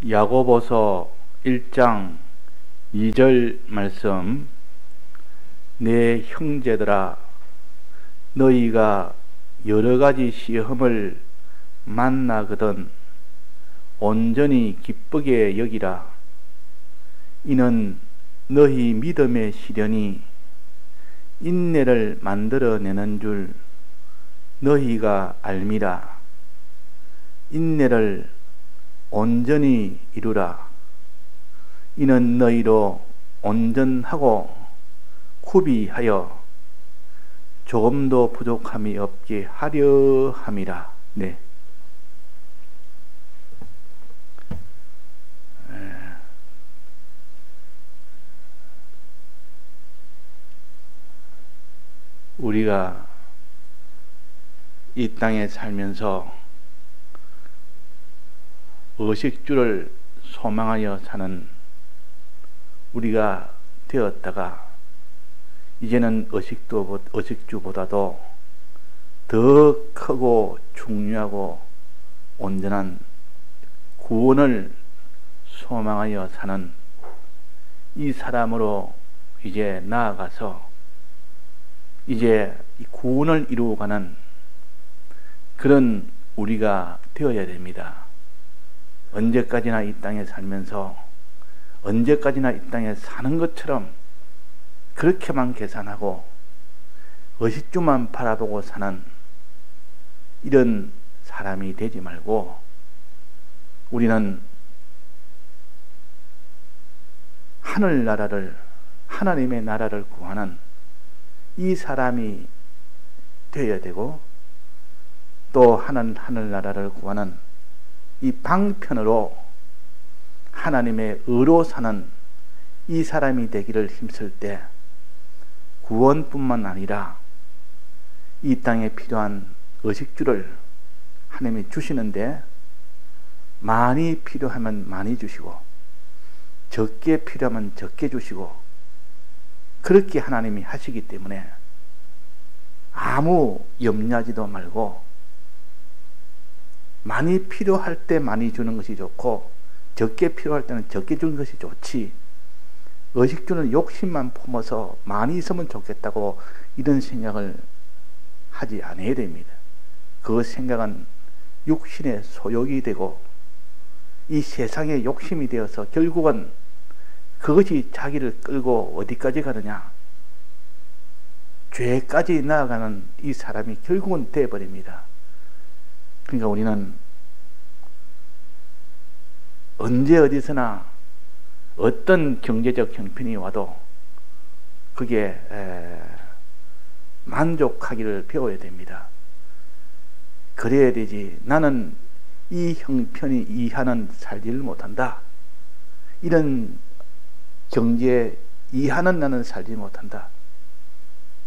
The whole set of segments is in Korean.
야고보서 1장 2절 말씀. 내 형제들아, 너희가 여러가지 시험을 만나거든 온전히 기쁘게 여기라. 이는 너희 믿음의 시련이 인내를 만들어내는 줄 너희가 알미라. 인내를 온전히 이루라. 이는 너희로 온전하고 구비하여 조금도 부족함이 없게 하려 함이라. 네. 우리가 이 땅에 살면서 의식주를 소망하여 사는 우리가 되었다가 이제는 의식주보다도 더 크고 중요하고 온전한 구원을 소망하여 사는 이 사람으로 이제 나아가서 이제 구원을 이루어가는 그런 우리가 되어야 됩니다. 언제까지나 이 땅에 살면서 언제까지나 이 땅에 사는 것처럼 그렇게만 계산하고 의식주만 바라보고 사는 이런 사람이 되지 말고 우리는 하늘나라를, 하나님의 나라를 구하는 이 사람이 되어야 되고, 또 하늘나라를 구하는 이 방편으로 하나님의 의로 사는 이 사람이 되기를 힘쓸 때 구원뿐만 아니라 이 땅에 필요한 의식주를 하나님이 주시는데 많이 필요하면 많이 주시고 적게 필요하면 적게 주시고 그렇게 하나님이 하시기 때문에 아무 염려하지도 말고 많이 필요할 때 많이 주는 것이 좋고 적게 필요할 때는 적게 주는 것이 좋지, 의식주는 욕심만 품어서 많이 있으면 좋겠다고 이런 생각을 하지 않아야 됩니다. 그 생각은 육신의 소욕이 되고 이 세상의 욕심이 되어서 결국은 그것이 자기를 끌고 어디까지 가느냐, 죄까지 나아가는 이 사람이 결국은 되어버립니다. 그러니까 우리는 언제 어디서나 어떤 경제적 형편이 와도 그게 만족하기를 배워야 됩니다. 그래야 되지, 나는 이 형편이 이하는 살지를 못한다, 이런 경제 이하는 나는 살지 못한다,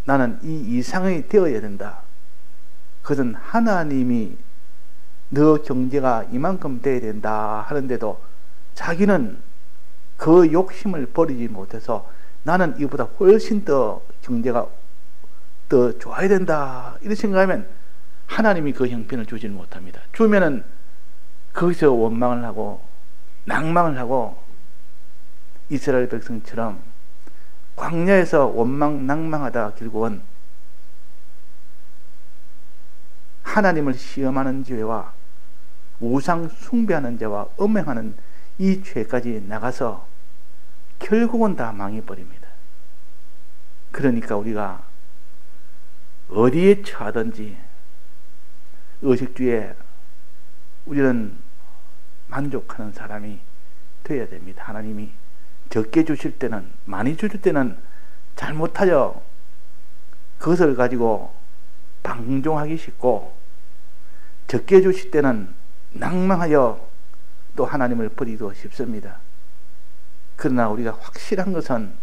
나는 이 이상이 되어야 된다, 그것은 하나님이 너 경제가 이만큼 돼야 된다 하는데도 자기는 그 욕심을 버리지 못해서 나는 이보다 훨씬 더 경제가 더 좋아야 된다 이렇게 생각하면 하나님이 그 형편을 주지는 못합니다. 주면은 거기서 원망을 하고 낭망을 하고 이스라엘 백성처럼 광야에서 원망 낭망하다 결국은 하나님을 시험하는 죄와 우상 숭배하는 죄와 음행하는 이 죄까지 나가서 결국은 다 망해버립니다. 그러니까 우리가 어디에 처하든지 의식주에 우리는 만족하는 사람이 되어야 됩니다. 하나님이 적게 주실 때는, 많이 주실 때는 잘못하여 그것을 가지고 방종하기 쉽고, 적게 주실 때는 낭망하여 또 하나님을 버리기도 쉽습니다. 그러나 우리가 확실한 것은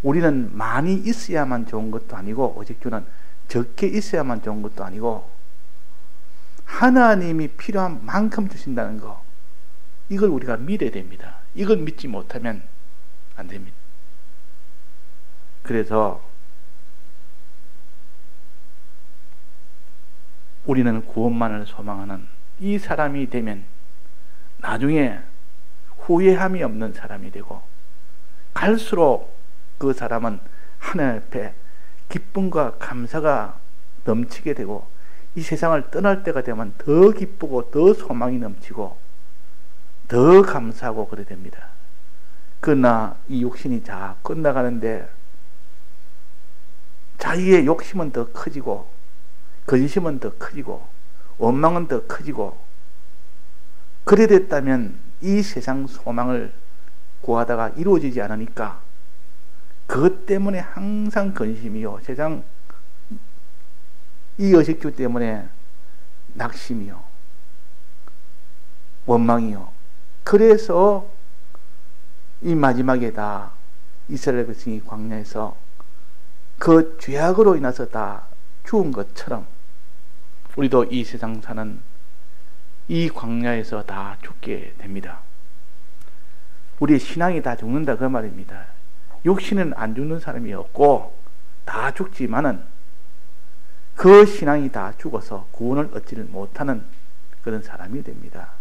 우리는 많이 있어야만 좋은 것도 아니고 의식주는 적게 있어야만 좋은 것도 아니고 하나님이 필요한 만큼 주신다는 거, 이걸 우리가 믿어야 됩니다. 이걸 믿지 못하면 안 됩니다. 그래서 우리는 구원만을 소망하는 이 사람이 되면 나중에 후회함이 없는 사람이 되고, 갈수록 그 사람은 하나님 앞에 기쁨과 감사가 넘치게 되고, 이 세상을 떠날 때가 되면 더 기쁘고 더 소망이 넘치고 더 감사하고 그래 됩니다. 그러나 이 육신이 자 끝나가는데 자기의 욕심은 더 커지고, 근심은 더 커지고, 원망은 더 커지고, 그래 됐다면 이 세상 소망을 구하다가 이루어지지 않으니까 그것 때문에 항상 근심이요, 세상 이 의식주 때문에 낙심이요, 원망이요. 그래서 이 마지막에 다 이스라엘 백성이 광야에서 그 죄악으로 인해서 다 죽은 것처럼 우리도 이 세상 사는 이 광야에서 다 죽게 됩니다. 우리의 신앙이 다 죽는다 그 말입니다. 육신은 안 죽는 사람이 없고 다 죽지만은 그 신앙이 다 죽어서 구원을 얻지를 못하는 그런 사람이 됩니다.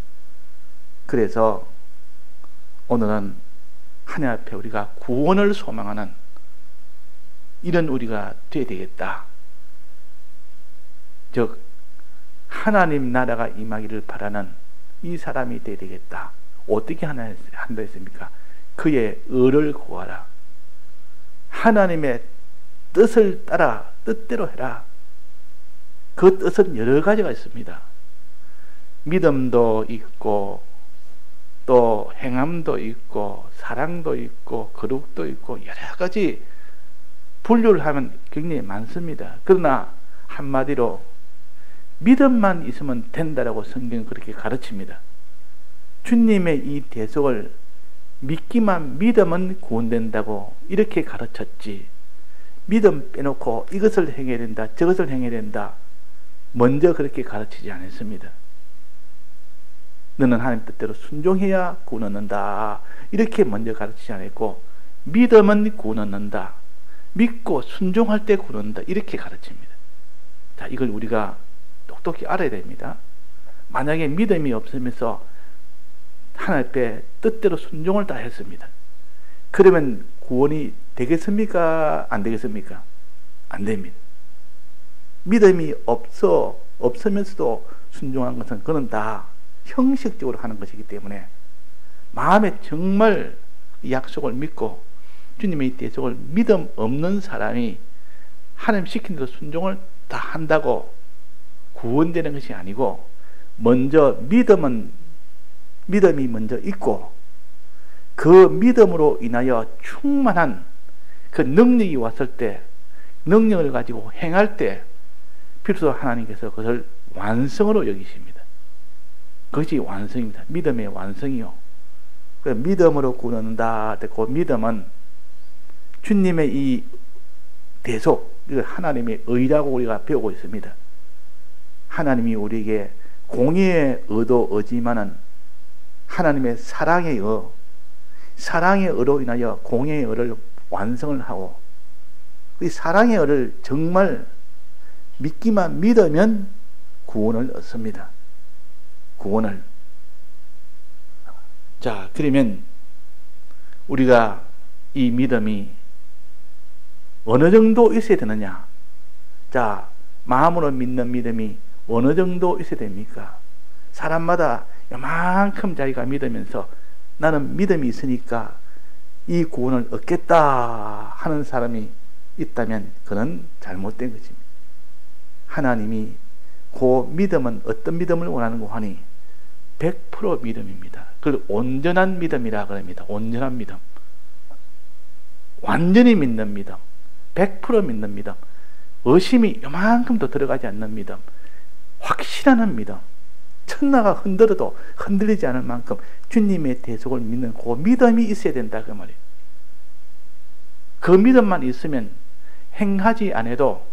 그래서 오늘은 하나님 앞에 우리가 구원을 소망하는 이런 우리가 되어야 되겠다. 즉 하나님 나라가 임하기를 바라는 이 사람이 되어야 되겠다. 어떻게 한다 했습니까? 그의 의를 구하라. 하나님의 뜻을 따라 뜻대로 해라. 그 뜻은 여러 가지가 있습니다. 믿음도 있고 또 행함도 있고 사랑도 있고 거룩도 있고 여러 가지 분류를 하면 굉장히 많습니다. 그러나 한마디로 믿음만 있으면 된다라고 성경은 그렇게 가르칩니다. 주님의 이 대속을 믿기만 믿으면 구원된다고 이렇게 가르쳤지, 믿음 빼놓고 이것을 행해야 된다 저것을 행해야 된다 먼저 그렇게 가르치지 않았습니다. 너는 하나님 뜻대로 순종해야 구원 얻는다 이렇게 먼저 가르치지 않았고, 믿음은 구원 얻는다, 믿고 순종할 때 구원 얻는다 이렇게 가르칩니다. 자, 이걸 우리가 똑똑히 알아야 됩니다. 만약에 믿음이 없으면서 하나님 앞에 뜻대로 순종을 다 했습니다. 그러면 구원이 되겠습니까? 안 되겠습니까? 안 됩니다. 믿음이 없으면서도 순종한 것은 그는 다 형식적으로 하는 것이기 때문에 마음에 정말 약속을 믿고 주님의 대속을 믿음 없는 사람이 하나님 시킨 대로 순종을 다 한다고 구원되는 것이 아니고, 먼저 믿음이 먼저 있고 그 믿음으로 인하여 충만한 그 능력이 왔을 때, 능력을 가지고 행할 때 비로소 하나님께서 그것을 완성으로 여기십니다. 그것이 완성입니다. 믿음의 완성이요. 믿음으로 구원한다. 그 믿음은 주님의 이 대속, 하나님의 의라고 우리가 배우고 있습니다. 하나님이 우리에게 공의의 의도 의지만은 하나님의 사랑의 의로 인하여 공의의 의를 완성을 하고, 이 사랑의 의를 정말 믿기만 믿으면 구원을 얻습니다. 구원을. 자, 그러면 우리가 이 믿음이 어느 정도 있어야 되느냐? 자, 마음으로 믿는 믿음이 어느 정도 있어야 됩니까? 사람마다 이만큼 자기가 믿으면서 나는 믿음이 있으니까 이 구원을 얻겠다 하는 사람이 있다면 그는 잘못된 것입니다. 하나님이 그 믿음은 어떤 믿음을 원하는 거 하니 100% 믿음입니다. 그걸 온전한 믿음이라 그럽니다. 온전한 믿음, 완전히 믿는 믿음, 100% 믿는 믿음, 의심이 요만큼도 들어가지 않는 믿음, 확실한 믿음, 천하가 흔들어도 흔들리지 않을 만큼 주님의 대속을 믿는 그 믿음이 있어야 된다 그 말이에요. 그 믿음만 있으면 행하지 않아도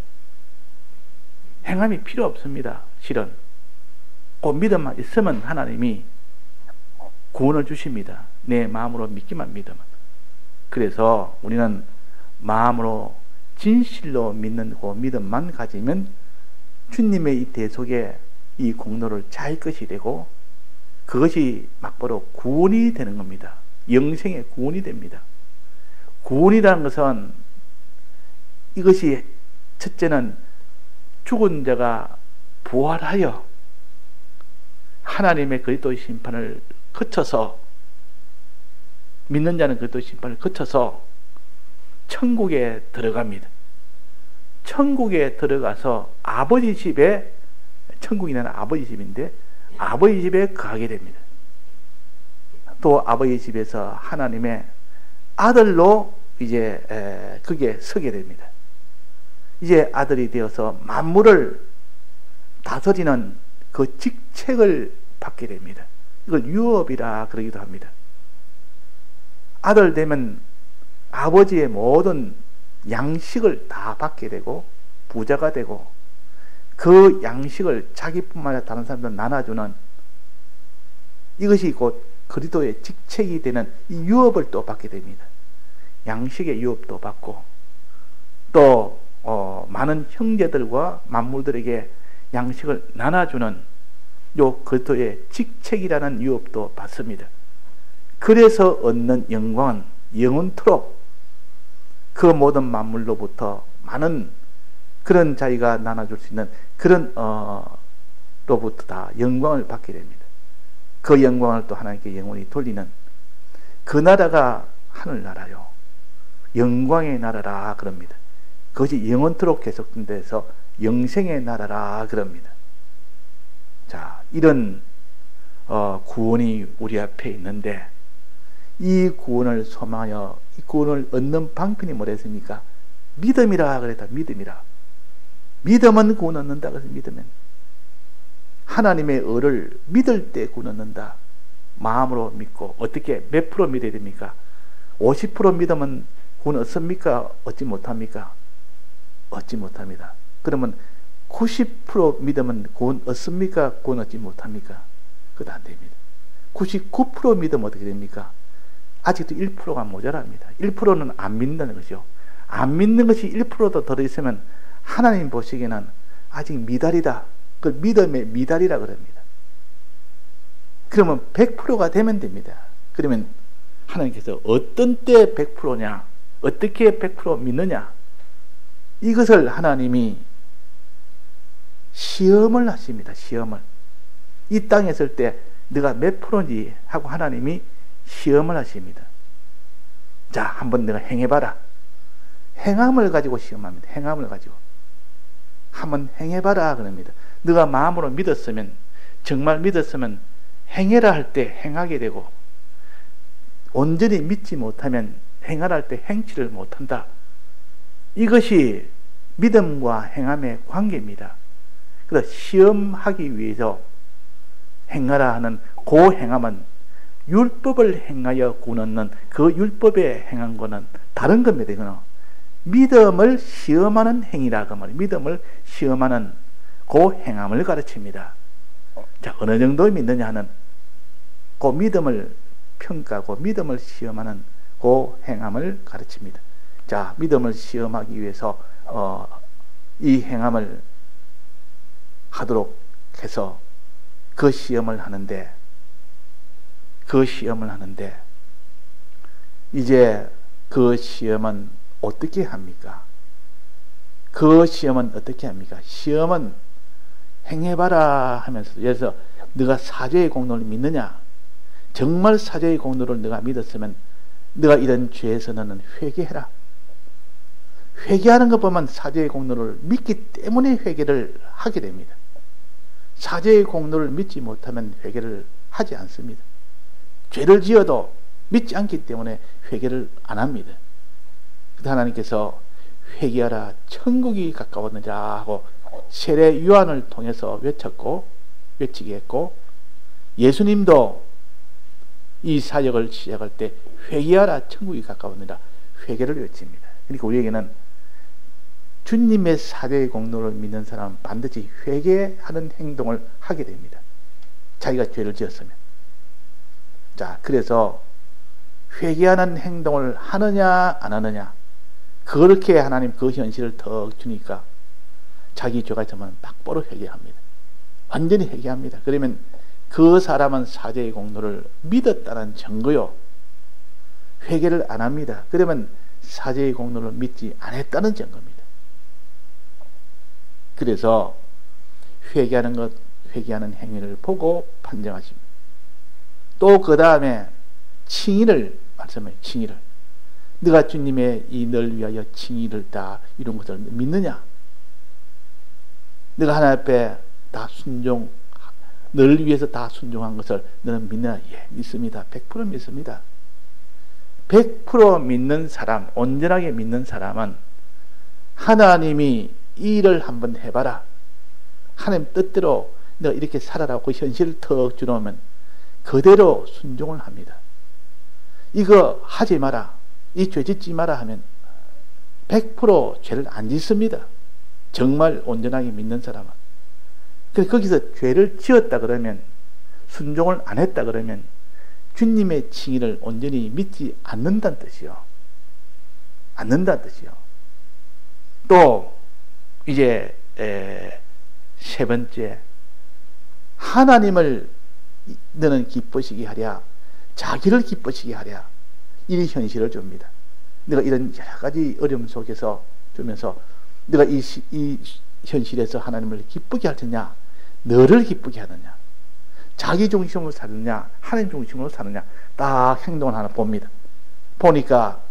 행함이 필요 없습니다. 실은 그 믿음만 있으면 하나님이 구원을 주십니다. 내 마음으로 믿기만 믿으면. 그래서 우리는 마음으로 진실로 믿는 그 믿음만 가지면 주님의 이 대속에 이 공로를 잘 것이 되고, 그것이 막바로 구원이 되는 겁니다. 영생의 구원이 됩니다. 구원이라는 것은 이것이 첫째는 죽은 자가 부활하여 하나님의 그리스도의 심판을 거쳐서, 믿는 자는 그리스도의 심판을 거쳐서 천국에 들어갑니다. 천국에 들어가서 아버지 집에, 천국이라는 아버지 집인데 아버지 집에 거하게 됩니다. 또 아버지 집에서 하나님의 아들로 이제 거기에 서게 됩니다. 이제 아들이 되어서 만물을 다스리는 그 직책을 받게 됩니다. 이걸 유업이라 그러기도 합니다. 아들 되면 아버지의 모든 양식을 다 받게 되고 부자가 되고, 그 양식을 자기뿐만 아니라 다른 사람들 나눠주는, 이것이 곧 그리스도의 직책이 되는 이 유업을 또 받게 됩니다. 양식의 유업도 받고, 또 많은 형제들과 만물들에게 양식을 나눠주는 요 그리스도의 직책이라는 유업도 받습니다. 그래서 얻는 영광은 영원토록 그 모든 만물로부터 많은 그런 자기가 나눠줄 수 있는 그런 로부터 다 영광을 받게 됩니다. 그 영광을 또 하나님께 영원히 돌리는 그 나라가 하늘나라요, 영광의 나라라 그럽니다. 그것이 영원토록 계속된다해서 영생의 나라라 그럽니다. 자, 이런 구원이 우리 앞에 있는데, 이 구원을 소망하여 이 구원을 얻는 방편이 뭐랬습니까? 믿음이라 그랬다. 믿음이라. 믿음은 구원 얻는다. 그래서 믿으면 하나님의 의를 믿을 때 구원 얻는다. 마음으로 믿고. 어떻게 몇 프로 믿어야 됩니까? 50% 믿으면 구원 얻습니까? 얻지 못합니까? 얻지 못합니다. 그러면 90% 믿으면 구원 얻습니까? 구원 얻지 못합니까? 그것도 안 됩니다. 99% 믿으면 어떻게 됩니까? 아직도 1%가 모자랍니다. 1%는 안 믿는다는 것이죠. 안 믿는 것이 1%도 들어있으면 하나님 보시기에는 아직 미달이다. 그 믿음의 미달이라 그럽니다. 그러면 100%가 되면 됩니다. 그러면 하나님께서 어떤 때 100%냐, 어떻게 100% 믿느냐, 이것을 하나님이 시험을 하십니다. 시험을. 이 땅에 있을 때 네가 몇 프로인지 하고 하나님이 시험을 하십니다. 자, 한번 내가 행해봐라. 행함을 가지고 시험합니다. 행함을 가지고 한번 행해봐라 그럽니다. 네가 마음으로 믿었으면, 정말 믿었으면 행해라 할 때 행하게 되고, 온전히 믿지 못하면 행하라 할 때 행치를 못한다. 이것이 믿음과 행함의 관계입니다. 그래서 시험하기 위해서 행하라 하는 그 행함은 율법을 행하여 구원 얻는 그 율법에 행한 거는 다른 겁니다. 이거는 믿음을 시험하는 행위라 그 말이에요. 믿음을 시험하는 그 행함을 가르칩니다. 자, 어느 정도 믿느냐 하는 그 믿음을 평가하고 믿음을 시험하는 그 행함을 가르칩니다. 자, 믿음을 시험하기 위해서 이 행함을 하도록 해서 그 시험을 하는데, 이제 그 시험은 어떻게 합니까? 그 시험은 어떻게 합니까? 시험은 행해봐라 하면서, 예를 들어서 네가 사죄의 공로를 믿느냐? 정말 사죄의 공로를 네가 믿었으면 네가 이런 죄에서 너는 회개해라. 회개하는 것 보면 사죄의 공로를 믿기 때문에 회개를 하게 됩니다. 사죄의 공로를 믿지 못하면 회개를 하지 않습니다. 죄를 지어도 믿지 않기 때문에 회개를 안 합니다. 그래서 하나님께서 회개하라, 천국이 가까웠느냐 하고 세례 요한을 통해서 외치게 했고, 예수님도 이 사역을 시작할 때 회개하라, 천국이 가까웠느냐 회개를 외칩니다. 그러니까 우리에게는 주님의 사죄의 공로를 믿는 사람은 반드시 회개하는 행동을 하게 됩니다. 자기가 죄를 지었으면. 자, 그래서 회개하는 행동을 하느냐 안 하느냐, 그렇게 하나님 그 현실을 더 주니까 자기 죄가 있으면 막바로 회개합니다. 완전히 회개합니다. 그러면 그 사람은 사죄의 공로를 믿었다는 증거요. 회개를 안 합니다. 그러면 사죄의 공로를 믿지 않았다는 증거입니다. 그래서 회개하는 행위를 보고 판정하십니다. 또 그 다음에 칭의를 말씀해요. 칭의를. 네가 주님의 이 널 위하여 칭의를 다 이룬 것을 믿느냐? 네가 하나님 앞에 다 순종, 널 위해서 다 순종한 것을 너는 믿느냐? 예, 믿습니다. 100% 믿습니다. 100% 믿는 사람, 온전하게 믿는 사람은 하나님이 이 일을 한번 해봐라. 하나님 뜻대로 내가 이렇게 살아라고 현실을 턱 주놓으면 그대로 순종을 합니다. 이거 하지 마라, 이 죄 짓지 마라 하면 100% 죄를 안 짓습니다. 정말 온전하게 믿는 사람은. 그래서 거기서 죄를 지었다 그러면, 순종을 안 했다 그러면 주님의 칭의를 온전히 믿지 않는다는 뜻이요. 않는다는 뜻이요. 또 이제 세 번째, 하나님을 너는 기쁘시게 하랴, 자기를 기쁘시게 하랴, 이 현실을 줍니다. 내가 이런 여러 가지 어려움 속에서 주면서 내가 이 현실에서 하나님을 기쁘게 할 테냐, 너를 기쁘게 하느냐, 자기 중심으로 사느냐, 하나님 중심으로 사느냐, 딱 행동을 하나 봅니다. 보니까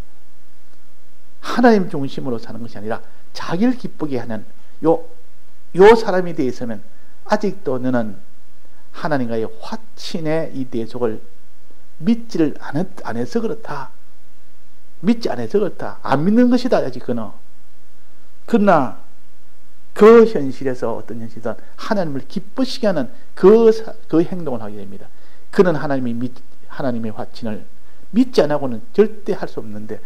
하나님 중심으로 사는 것이 아니라 자기를 기쁘게 하는 요 사람이 되어 있으면 아직도 너는 하나님과의 화친의 이 대속을 믿지를 안 해서 그렇다. 믿지 않아서 그렇다. 안 믿는 것이다. 아직 그는. 그러나 그 현실에서 어떤 현실이든 하나님을 기쁘시게 하는 그 행동을 하게 됩니다. 그는 하나님의 화친을 믿지 않고는 절대 할 수 없는데,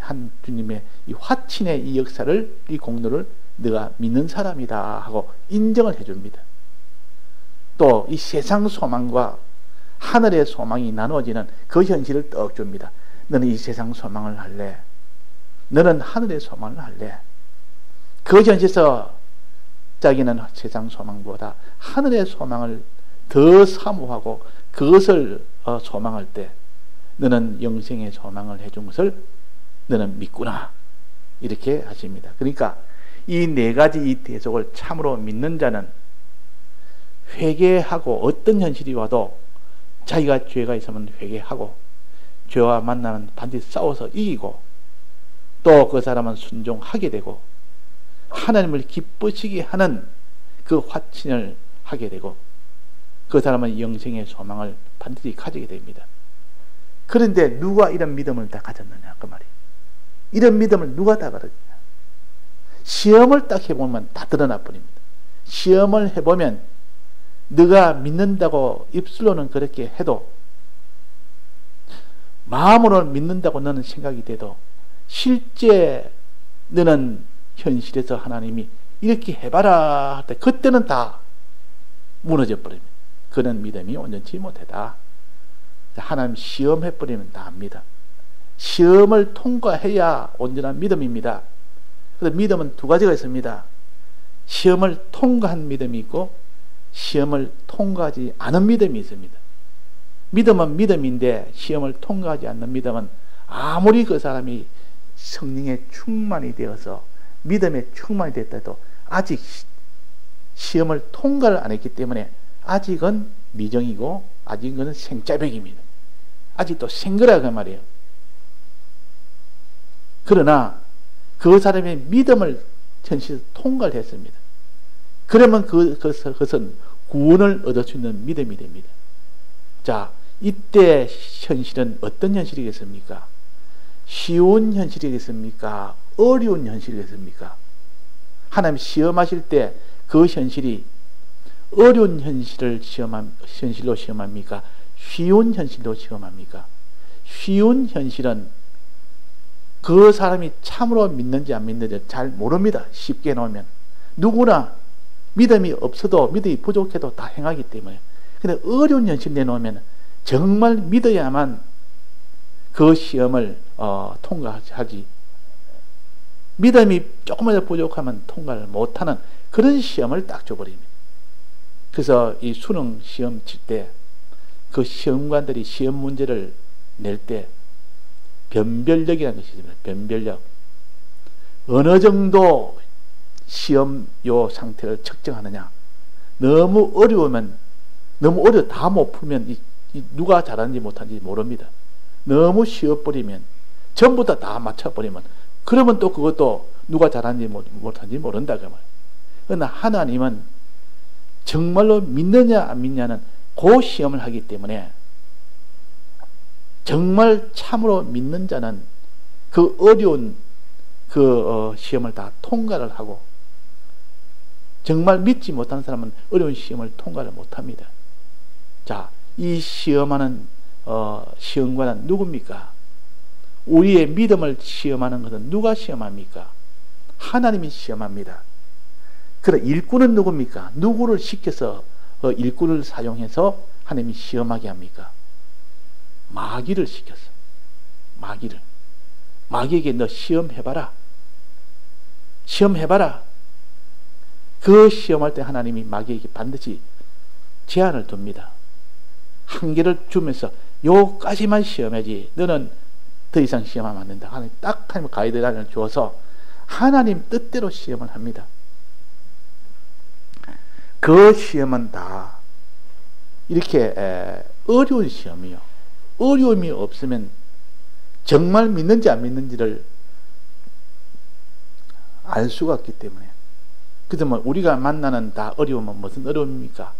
한 주님의 이 화친의 이 역사를, 이 공로를 내가 믿는 사람이다 하고 인정을 해줍니다. 또 이 세상 소망과 하늘의 소망이 나누어지는 그 현실을 떡 줍니다. 너는 이 세상 소망을 할래? 너는 하늘의 소망을 할래? 그 현실에서 자기는 세상 소망보다 하늘의 소망을 더 사모하고 그것을 소망할 때 너는 영생의 소망을 해준 것을 너는 믿구나, 이렇게 하십니다. 그러니까 이 네 가지 이 대속을 참으로 믿는 자는 회개하고, 어떤 현실이 와도 자기가 죄가 있으면 회개하고, 죄와 만나면 반드시 싸워서 이기고, 또 그 사람은 순종하게 되고, 하나님을 기쁘시게 하는 그 화친을 하게 되고, 그 사람은 영생의 소망을 반드시 가지게 됩니다. 그런데 누가 이런 믿음을 다 가졌느냐, 그 말이. 이런 믿음을 누가 다 가졌느냐. 시험을 딱 해보면 다 드러나 버립니다. 시험을 해보면 네가 믿는다고 입술로는 그렇게 해도, 마음으로는 믿는다고 너는 생각이 돼도, 실제 너는 현실에서 하나님이 이렇게 해봐라 할 때 그때는 다 무너져 버립니다. 그는 믿음이 온전치 못하다. 하나님 시험해버리면 다 압니다. 시험을 통과해야 온전한 믿음입니다. 그래서 믿음은 두 가지가 있습니다. 시험을 통과한 믿음이 있고 시험을 통과하지 않은 믿음이 있습니다. 믿음은 믿음인데 시험을 통과하지 않는 믿음은 아무리 그 사람이 성령에 충만이 되어서 믿음에 충만이 됐다 해도 아직 시험을 통과를 안 했기 때문에 아직은 미정이고 아직은 생짜백입니다. 아직도 생거라 그 말이에요. 그러나 그 사람의 믿음을 현실에서 통과를 했습니다. 그러면 그것은 구원을 얻을 수 있는 믿음이 됩니다. 자, 이때 현실은 어떤 현실이겠습니까? 쉬운 현실이겠습니까? 어려운 현실이겠습니까? 하나님 시험하실 때 그 현실이 어려운 현실로 시험합니까? 쉬운 현실로 시험합니까? 쉬운 현실은 그 사람이 참으로 믿는지 안 믿는지 잘 모릅니다. 쉽게 놓으면 누구나 믿음이 없어도, 믿음이 부족해도 다 행하기 때문에. 근데 어려운 현실 내놓으면 정말 믿어야만 그 시험을 통과하지, 믿음이 조금이라도 부족하면 통과를 못하는 그런 시험을 딱 줘버립니다. 그래서 이 수능 시험 칠 때 그 시험관들이 시험 문제를 낼 때 변별력이라는 것이 있습니다. 변별력. 어느 정도 시험 요 상태를 측정하느냐. 너무 어려우면, 너무 어려 다 못 풀면 누가 잘하는지 못하는지 모릅니다. 너무 쉬워버리면, 전부 다 맞춰버리면, 그러면 또 그것도 누가 잘하는지 못하는지 모른다 그 말. 그러나 하나님은 정말로 믿느냐 안 믿느냐는 그 시험을 하기 때문에, 정말 참으로 믿는 자는 그 어려운 시험을 다 통과를 하고, 정말 믿지 못하는 사람은 어려운 시험을 통과를 못합니다. 자, 이 시험하는 시험관은 누굽니까? 우리의 믿음을 시험하는 것은 누가 시험합니까? 하나님이 시험합니다. 그래, 일꾼은 누굽니까? 누구를 시켜서 일꾼을 사용해서 하나님이 시험하게 합니까? 마귀를 시켰어. 마귀를. 마귀에게 너 시험해봐라. 시험해봐라. 그 시험할 때 하나님이 마귀에게 반드시 제한을 둡니다. 한계를 주면서 요까지만 시험하지 너는 더 이상 시험하면 안 된다. 하나님 딱 하나님 가이드라인을 주어서 하나님 뜻대로 시험을 합니다. 그 시험은 다 이렇게 어려운 시험이요. 어려움이 없으면 정말 믿는지 안 믿는지를 알 수가 없기 때문에. 그래서 뭐 우리가 만나는 다 어려움은 무슨 어려움입니까?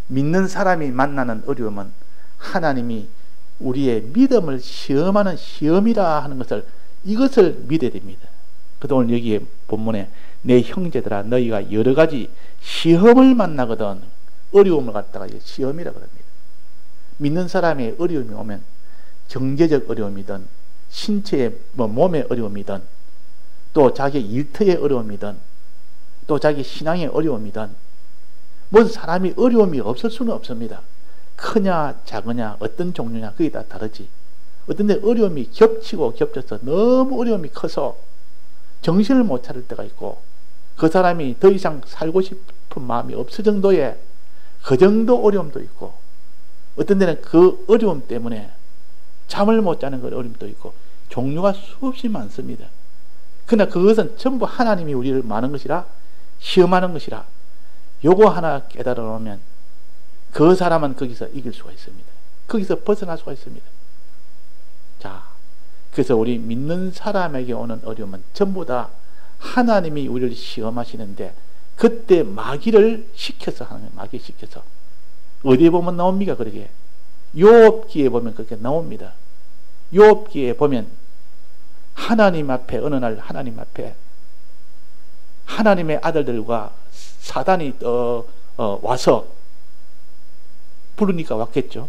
믿는 사람이 만나는 어려움은 하나님이 우리의 믿음을 시험하는 시험이라 하는 것을, 이것을 믿어야 됩니다. 그래서 오늘 여기에 본문에 내 형제들아 너희가 여러 가지 시험을 만나거든, 어려움을 갖다가 시험이라 그럽니다. 믿는 사람의 어려움이 오면 경제적 어려움이든 신체의 몸의 어려움이든 또 자기 일터의 어려움이든 또 자기 신앙의 어려움이든, 모든 사람이 어려움이 없을 수는 없습니다. 크냐 작으냐 어떤 종류냐 그게 다 다르지. 어떤 데 어려움이 겹치고 겹쳐서 너무 어려움이 커서 정신을 못 차릴 때가 있고, 그 사람이 더 이상 살고 싶은 마음이 없을 정도의 그 정도 어려움도 있고, 어떤 데는 그 어려움 때문에 잠을 못 자는 그 어려움도 있고, 종류가 수없이 많습니다. 그러나 그것은 전부 하나님이 우리를 많은 것이라, 시험하는 것이라, 요거 하나 깨달아 놓으면 그 사람은 거기서 이길 수가 있습니다. 거기서 벗어날 수가 있습니다. 자, 그래서 우리 믿는 사람에게 오는 어려움은 전부 다 하나님이 우리를 시험하시는데, 그때 마귀를 시켜서 하는 거예요. 마귀 시켜서. 어디에 보면 나옵니까? 그러게 욥기에 보면 그렇게 나옵니다. 욥기에 보면 하나님 앞에, 어느 날 하나님 앞에 하나님의 아들들과 사단이 와서 부르니까 왔겠죠.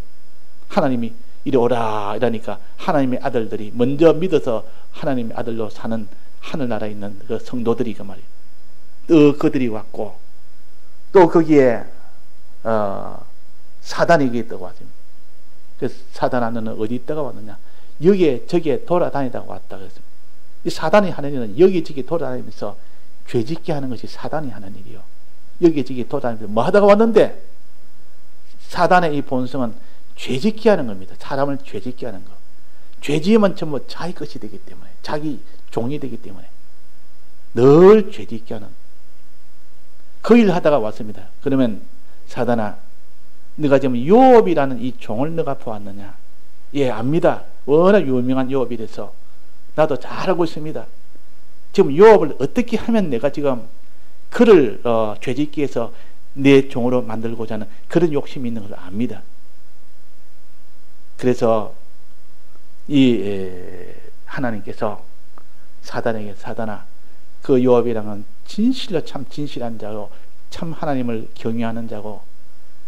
하나님이 이리 오라 이러니까 하나님의 아들들이 먼저 믿어서 하나님의 아들로 사는 하늘나라에 있는 그 성도들이 그 말이에요. 또 그들이 왔고, 또 거기에 사단이 여기에 떠 왔습니다. 그래서 사단아 너는 어디 있다가 왔느냐? 여기에 저기에 돌아다니다가 왔다 그랬습니다. 이 사단이 하는 일은 여기저기 돌아다니면서 죄짓게 하는 것이 사단이 하는 일이요. 여기저기 돌아다니면서 뭐 하다가 왔는데, 사단의 이 본성은 죄짓게 하는 겁니다. 사람을 죄짓게 하는 거. 죄지으면 전부 자기 것이 되기 때문에, 자기 종이 되기 때문에 늘 죄짓게 하는 그 일 하다가 왔습니다. 그러면 사단아, 네가 지금 욥이라는 이 종을 너가 보았느냐? 예, 압니다. 워낙 유명한 욥이라서 나도 잘 알고 있습니다. 지금 욥을 어떻게 하면 내가 지금 그를 죄짓기 위해서 내 종으로 만들고자 하는 그런 욕심이 있는 걸 압니다. 그래서 이 하나님께서 사단에게, 사단아, 그 욥이랑은 진실로 참 진실한 자고, 참 하나님을 경외하는 자고,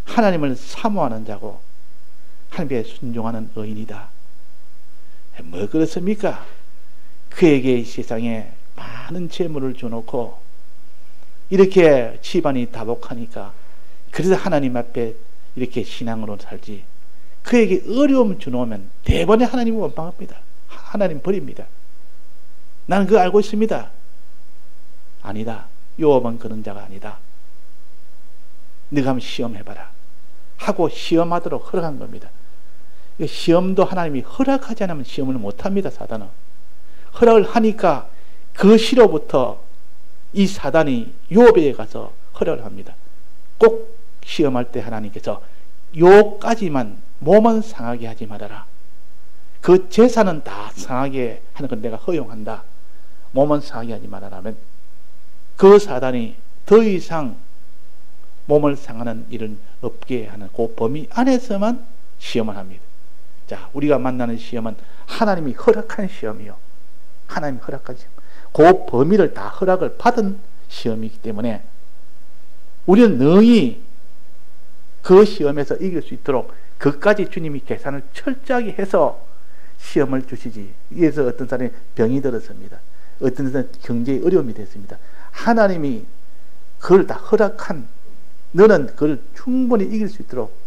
하나님을 사모하는 자고, 하나님께 순종하는 의인이다. 뭐 그렇습니까? 그에게 이 세상에 많은 재물을 줘놓고 이렇게 집안이 다복하니까, 그래서 하나님 앞에 이렇게 신앙으로 살지, 그에게 어려움 주놓으면 대번에 하나님 원망합니다. 하나님 버립니다. 나는 그거 알고 있습니다. 아니다. 욥은 그런 자가 아니다. 네가 한번 시험해봐라 하고 시험하도록 허락한 겁니다. 시험도 하나님이 허락하지 않으면 시험을 못합니다. 사단은 허락을 하니까 그 시로부터 이 사단이 욥에게 가서 허락을 합니다. 꼭 시험할 때 하나님께서 요까지만 몸은 상하게 하지 말아라. 그 제사는 다 상하게 하는 건 내가 허용한다. 몸은 상하게 하지 말아라면 그 사단이 더 이상 몸을 상하는 일은 없게 하는 그 범위 안에서만 시험을 합니다. 자, 우리가 만나는 시험은 하나님이 허락한 시험이요. 하나님이 허락한 시험. 그 범위를 다 허락을 받은 시험이기 때문에 우리는 능히 그 시험에서 이길 수 있도록 그까지 주님이 계산을 철저하게 해서 시험을 주시지. 그래서 어떤 사람이 병이 들었습니다. 어떤 사람은 경제에 어려움이 됐습니다. 하나님이 그걸 다 허락한, 너는 그걸 충분히 이길 수 있도록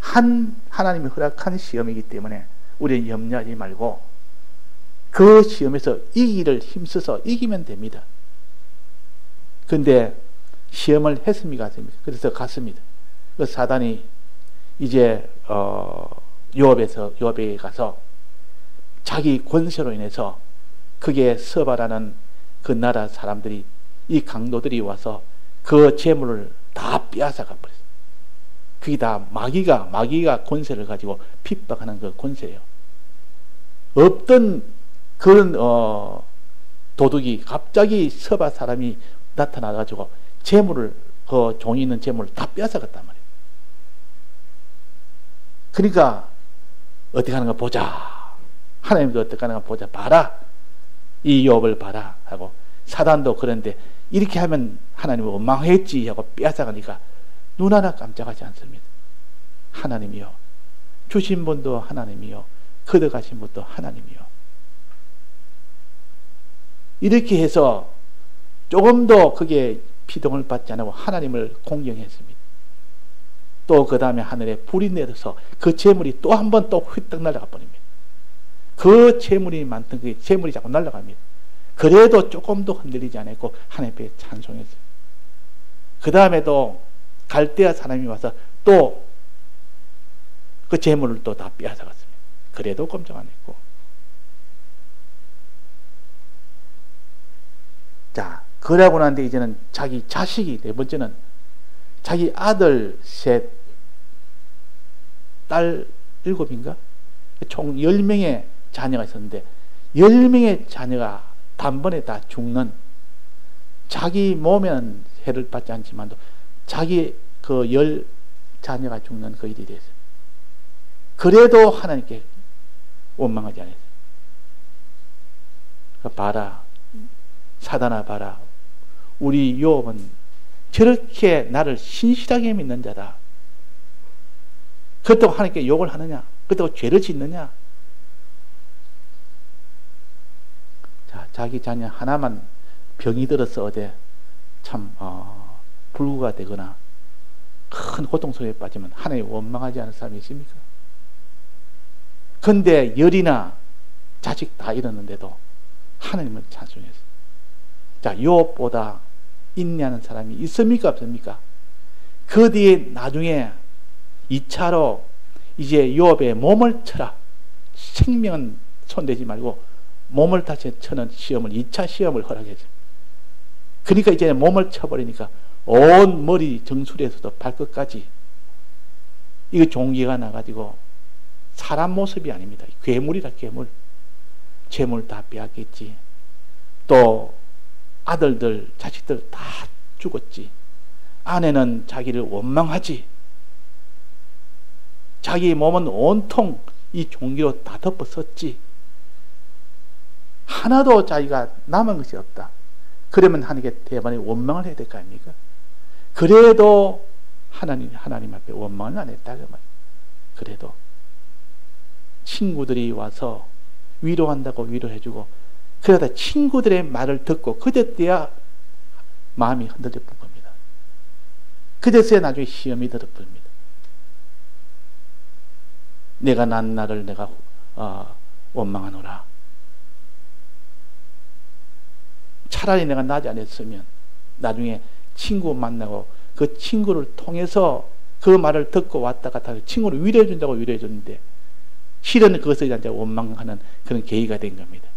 하나님이 허락한 시험이기 때문에 우리는 염려하지 말고 그 시험에서 이기를 힘써서 이기면 됩니다. 근데 시험을 했습니까? 그래서 갔습니다. 그 사단이 이제 요압에 가서 자기 권세로 인해서 그게 서바라는 그 나라 사람들이, 이 강도들이 와서 그 재물을 다 빼앗아가 버렸어요. 그게 다 마귀가 권세를 가지고 핍박하는 그 권세예요. 없던 그런 도둑이 갑자기 서바 사람이 나타나가지고 재물을, 그 종이 있는 재물을 다 빼앗아갔단 말이에요. 그러니까 어떻게 하는가 보자. 하나님도 어떻게 하는가 보자. 봐라. 이 욥을 봐라 하고, 사단도 그런데 이렇게 하면 하나님을 원망했지 하고 빼앗아가니까 눈 하나 깜짝하지 않습니다. 하나님이요, 주신 분도 하나님이요, 걷어가신 분도 하나님이요. 이렇게 해서 조금도 그게 피동을 받지 않고 하나님을 공경했습니다. 또 그 다음에 하늘에 불이 내려서 그 재물이 또 한 번 또 휘떡 날아가 버립니다. 그 재물이 많던 그 재물이 자꾸 날아갑니다. 그래도 조금도 흔들리지 않았고 하나님께 찬송했어요. 그 다음에도 갈대아 사람이 와서 또 그 재물을 또 다 빼앗아갔습니다. 그래도 꼼짝 안 했고. 자, 그러고 난데 이제는 자기 자식이, 네 번째는 자기 아들 셋, 딸 7인가? 총 10명의 자녀가 있었는데 10명의 자녀가 단번에 다 죽는, 자기 몸에는 해를 받지 않지만도 자기 그 10 자녀가 죽는 그 일이 됐어요. 그래도 하나님께 원망하지 않았어요. 봐라, 사단아 봐라, 우리 욥은 저렇게 나를 신실하게 믿는 자다. 그렇다고 하나님께 욕을 하느냐? 그렇다고 죄를 짓느냐? 자, 자기 자녀 하나만 병이 들어서 어디 참 불구가 되거나 큰 고통 속에 빠지면 하나님 원망하지 않을 사람이 있습니까? 근데 열이나 자식 다 잃었는데도 하나님을 찬송했어요. 자, 욥보다 인내하는 사람이 있습니까? 없습니까? 그 뒤에 나중에 2차로 이제 욥의 몸을 쳐라. 생명은 손대지 말고 몸을 다시 쳐는 시험을, 2차 시험을 허락했어요. 그러니까 이제 몸을 쳐버리니까 온 머리 정수리에서도 발끝까지 이거 종기가 나가지고 사람 모습이 아닙니다. 괴물이다, 괴물. 재물 다 빼앗겼지. 또 아들들, 자식들 다 죽었지. 아내는 자기를 원망하지. 자기 몸은 온통 이 종기로 다 덮어섰지. 하나도 자기가 남은 것이 없다. 그러면 하나님께 대만에 원망을 해야 될 거 아닙니까? 그래도 하나님 앞에 원망을 안 했다 그 말. 그래도 친구들이 와서 위로한다고 위로해주고, 그러다 친구들의 말을 듣고 그때야 마음이 흔들려 본 겁니다. 그제서야 나중에 시험이 들어버립니다. 내가 난 나를 내가 원망하노라. 차라리 내가 나지 않았으면 나중에 친구 만나고 그 친구를 통해서 그 말을 듣고 왔다 갔다 친구를 위로해 준다고 위로해 줬는데 실은 그것을 이제 원망하는 그런 계기가 된 겁니다.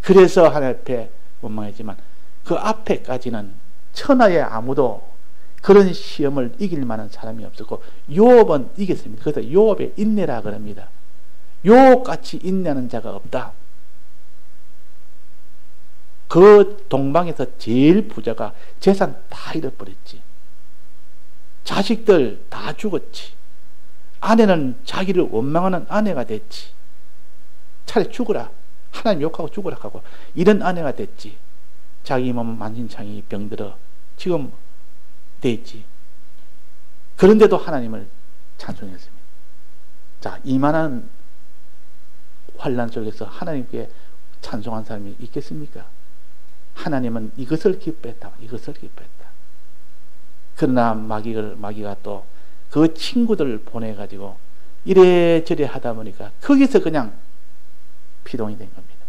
그래서 하나님 앞에 원망했지만 그 앞에까지는 천하에 아무도 그런 시험을 이길 만한 사람이 없었고 요업은 이겼습니다. 그래서 요업의 인내라 그럽니다. 요업같이 인내하는 자가 없다. 그 동방에서 제일 부자가 재산 다 잃어버렸지. 자식들 다 죽었지. 아내는 자기를 원망하는 아내가 됐지. 차라리 죽어라. 하나님 욕하고 죽어라 하고 이런 아내가 됐지. 자기 몸은 만신창이 병들어 지금 됐지. 그런데도 하나님을 찬송했습니다. 자, 이만한 환난 속에서 하나님께 찬송한 사람이 있겠습니까? 하나님은 이것을 기뻐했다. 이것을 기뻐했다. 그러나 마귀가 또 그 친구들을 보내가지고 이래저래 하다 보니까 거기서 그냥 피동이 된 겁니다.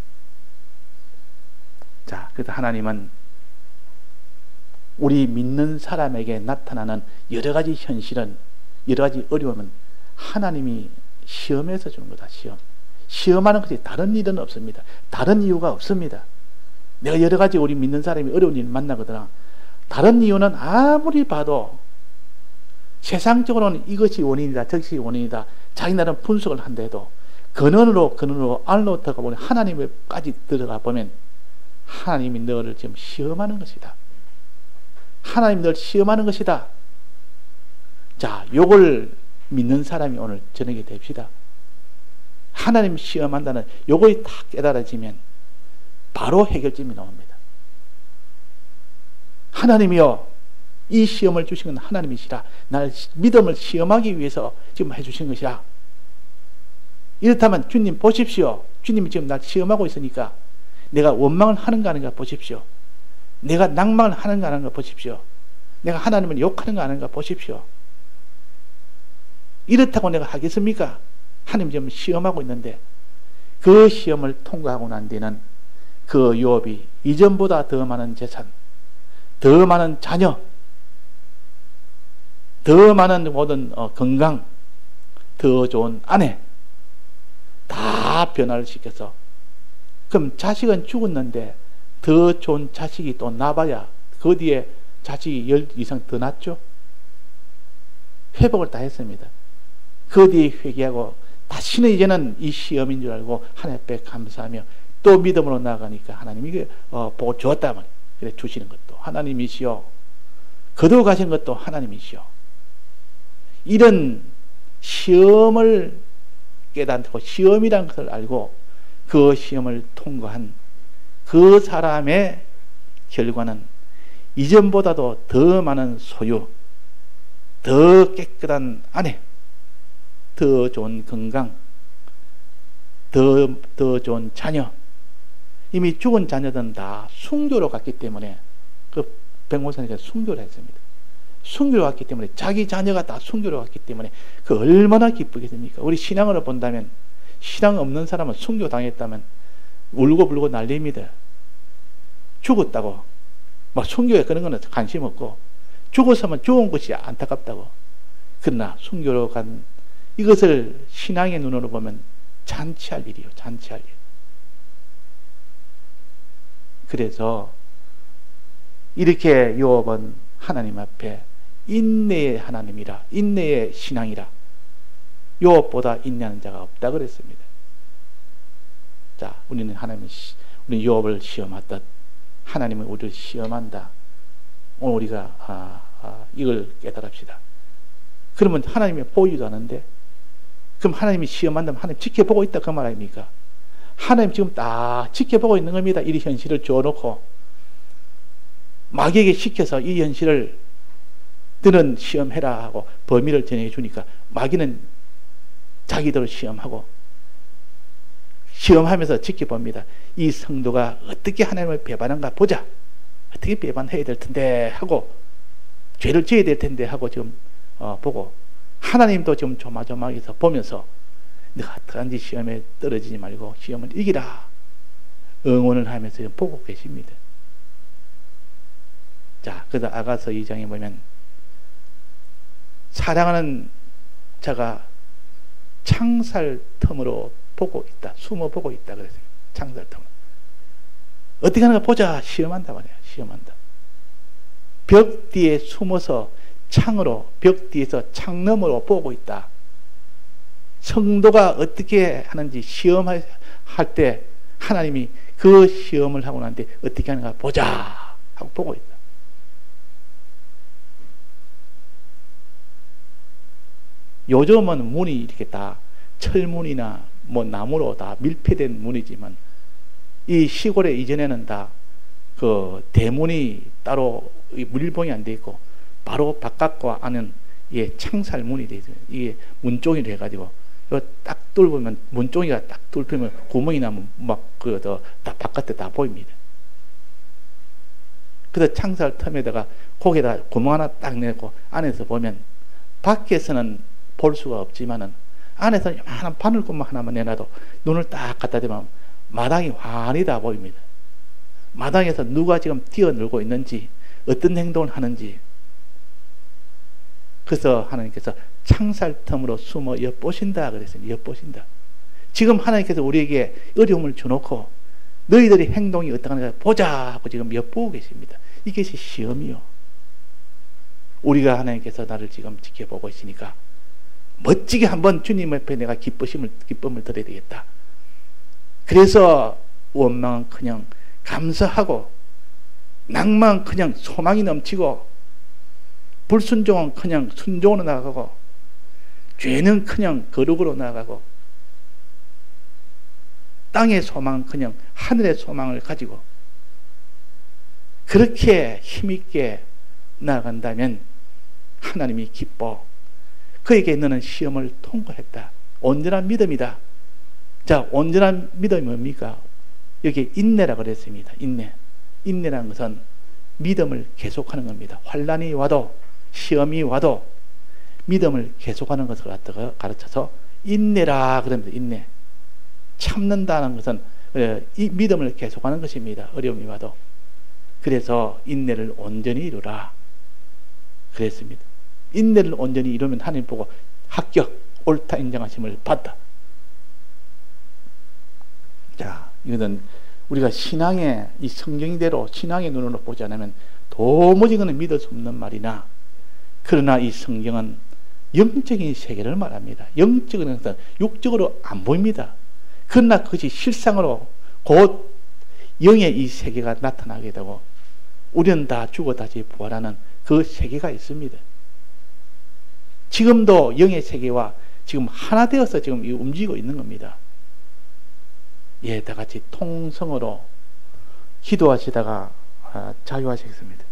자, 그래서 하나님은 우리 믿는 사람에게 나타나는 여러 가지 현실은, 여러 가지 어려움은 하나님이 시험해서 주는 거다. 시험하는 것이 다른 일은 없습니다. 다른 이유가 없습니다. 내가 여러 가지 우리 믿는 사람이 어려운 일을 만나거나 다른 이유는 아무리 봐도 세상적으로는 이것이 원인이다, 저것이 원인이다, 자기 나름 분석을 한데도 근원으로 안으로 들어가 보면 하나님까지 들어가 보면 하나님이 너를 지금 시험하는 것이다. 하나님이 너를 시험하는 것이다. 자, 요걸 믿는 사람이 오늘 저녁에 됩시다. 하나님 시험한다는 요걸 딱 깨달아지면 바로 해결점이 나옵니다. 하나님이요, 이 시험을 주신 건 하나님이시라. 날 믿음을 시험하기 위해서 지금 해주신 것이라. 이렇다면 주님 보십시오. 주님이 지금 날 시험하고 있으니까 내가 원망을 하는가 하는가 보십시오. 내가 낭망을 하는가 하는가 보십시오. 내가 하나님을 욕하는가 하는가 보십시오. 이렇다고 내가 하겠습니까? 하나님 지금 시험하고 있는데 그 시험을 통과하고 난 뒤는 그 요업이 이전보다 더 많은 재산, 더 많은 자녀, 더 많은 모든 건강, 더 좋은 아내 다 변화를 시켜서, 그럼 자식은 죽었는데 더 좋은 자식이 또 나봐야 그 뒤에 자식이 10 이상 더 낳죠. 회복을 다 했습니다. 그 뒤에 회개하고 다시는 이제는 이 시험인 줄 알고 하나님 앞에 감사하며 또 믿음으로 나아가니까 하나님이 보고 주었다 말이에요. 그래 주시는 것도 하나님이시오, 거두어 가시는 것도 하나님이시오. 이런 시험을 깨닫고 시험이라는 것을 알고 그 시험을 통과한 그 사람의 결과는 이전보다도 더 많은 소유, 더 깨끗한 아내, 더 좋은 건강, 더 좋은 자녀. 이미 죽은 자녀들은 다 순교로 갔기 때문에 그 백목사님이 순교를 했습니다. 순교로 갔기 때문에 자기 자녀가 다 순교로 갔기 때문에 그 얼마나 기쁘겠습니까? 우리 신앙으로 본다면 신앙 없는 사람은 순교 당했다면 울고불고 난립니다. 죽었다고 막 순교에 그런 거는 관심 없고 죽었으면 죽은 것이 안타깝다고. 그러나 순교로 간 이것을 신앙의 눈으로 보면 잔치할 일이요, 잔치할 일. 그래서 이렇게 요업은 하나님 앞에 인내의 하나님이라, 인내의 신앙이라, 요업보다 인내하는 자가 없다 그랬습니다. 자, 우리는 우리 요업을 시험하듯 하나님은 우리를 시험한다. 오늘 우리가 이걸 깨달읍시다. 그러면 하나님이 보이지도 않은데, 그럼 하나님이 시험한다면 하나님 지켜보고 있다 그 말 아닙니까? 하나님 지금 딱 지켜보고 있는 겁니다. 이 현실을 줘놓고 마귀에게 시켜서 이 현실을 너는 시험해라 하고 범위를 정해주니까 마귀는 자기대로 시험하고 시험하면서 지켜봅니다. 이 성도가 어떻게 하나님을 배반한가 보자. 어떻게 배반해야 될 텐데 하고 죄를 지어야 될 텐데 하고 지금 보고, 하나님도 지금 조마조마해서 보면서 너가 어떠한지 시험에 떨어지지 말고 시험을 이기라 응원을 하면서 보고 계십니다. 자, 그래서 아가서 2장에 보면 사랑하는 자가 창살 틈으로 보고 있다. 숨어 보고 있다. 그랬어요. 창살 틈으로. 어떻게 하는가 보자. 시험한다 말이야. 시험한다. 벽 뒤에 숨어서 창으로, 벽 뒤에서 창너머로 보고 있다. 성도가 어떻게 하는지 시험할 때 하나님이 그 시험을 하고 난 뒤에 어떻게 하는가 보자 하고 보고 있다. 요즘은 문이 이렇게 다 철문이나 뭐 나무로 다 밀폐된 문이지만 이 시골에 이전에는 다 그 대문이 따로 밀봉이 안 돼 있고 바로 바깥과 안은 예, 창살문이 돼 있어요. 이게 문종이 돼가지고 이거 딱 뚫으면 문종이가 딱 뚫으면 구멍이 나면 다 바깥에 다 보입니다. 그래서 창살 틈에다가 거기에다 구멍 하나 딱 내고 안에서 보면 밖에서는 볼 수가 없지만은 안에서 요만한 바늘구멍 하나만 내놔도 눈을 딱 갖다 대면 마당이 환히 다 보입니다. 마당에서 누가 지금 뛰어놀고 있는지 어떤 행동을 하는지. 그래서 하나님께서 창살 틈으로 숨어 엿보신다 그랬어요. 엿보신다. 지금 하나님께서 우리에게 어려움을 줘놓고 너희들의 행동이 어떠한가 보자 하고 지금 엿보고 계십니다. 이것이 시험이요. 우리가 하나님께서 나를 지금 지켜보고 있으니까 멋지게 한번 주님 앞에 내가 기쁨을 드려야 되겠다. 그래서 원망은 그냥 감사하고 낭만 그냥 소망이 넘치고 불순종은 그냥 순종으로 나아가고 죄는 그냥 거룩으로 나아가고 땅의 소망은 그냥 하늘의 소망을 가지고 그렇게 힘있게 나아간다면 하나님이 기뻐. 그에게 너는 시험을 통과했다. 온전한 믿음이다. 자, 온전한 믿음이 뭡니까? 여기 인내라 그랬습니다. 인내라는 것은 믿음을 계속하는 겁니다. 환난이 와도 시험이 와도 믿음을 계속하는 것을 가르쳐서 인내라 그럽니다. 인내. 참는다는 것은 이 믿음을 계속하는 것입니다. 어려움이 와도. 그래서 인내를 온전히 이루라 그랬습니다. 인내를 온전히 이루면 하나님 보고 합격, 옳다 인정하심을 받다. 자, 이것은 우리가 신앙의 이 성경대로 신앙의 눈으로 보지 않으면 도무지 그는 믿을 수 없는 말이나, 그러나 이 성경은 영적인 세계를 말합니다. 영적인 것은 육적으로 안 보입니다. 그러나 그것이 실상으로 곧 영의 이 세계가 나타나게 되고 우리는 다 죽어 다시 부활하는 그 세계가 있습니다. 지금도 영의 세계와 지금 하나 되어서 지금 움직이고 있는 겁니다. 예, 다 같이 통성으로 기도하시다가 자유하시겠습니다.